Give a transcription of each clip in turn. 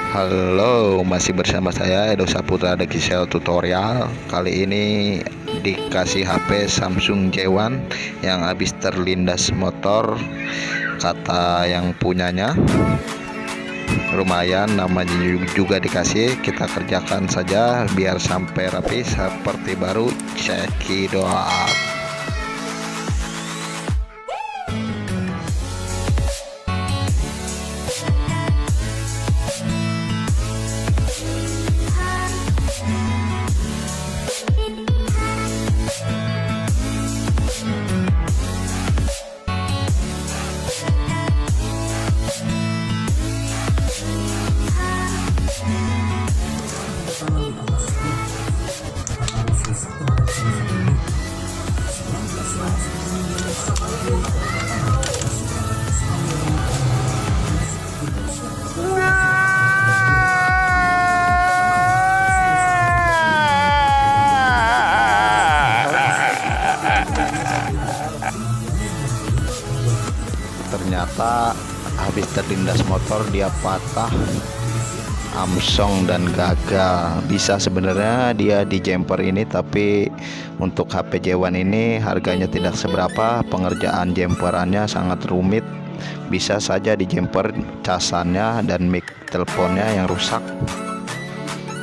Halo, masih bersama saya Edo Saputra The Gisel Tutorial. Kali ini dikasih HP Samsung J1 yang habis terlindas motor. Kata yang punyanya, lumayan namanya juga dikasih. Kita kerjakan saja biar sampai rapi seperti baru. Cekidot. Ternyata habis terlindas motor dia patah, amsong dan gagal. Bisa sebenarnya dia di jumper ini, tapi untuk HP J1 ini harganya tidak seberapa. Pengerjaan jumperannya sangat rumit. Bisa saja di jumper casannya dan mic teleponnya yang rusak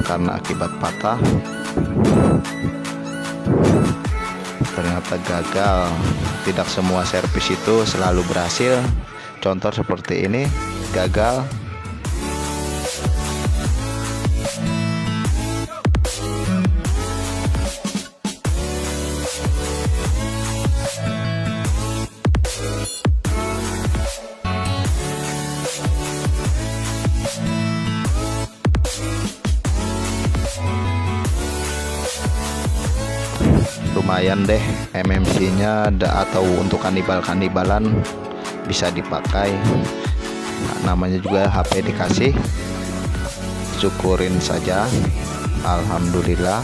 karena akibat patah. Ternyata gagal. Tidak semua servis itu selalu berhasil. Contoh seperti ini gagal. Lumayan deh MMC-nya atau untuk kanibal-kanibalan bisa dipakai. Namanya juga HP dikasih, syukurin saja. Alhamdulillah.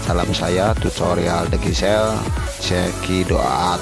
Salam saya Tutorial The Gisel. Cekidot.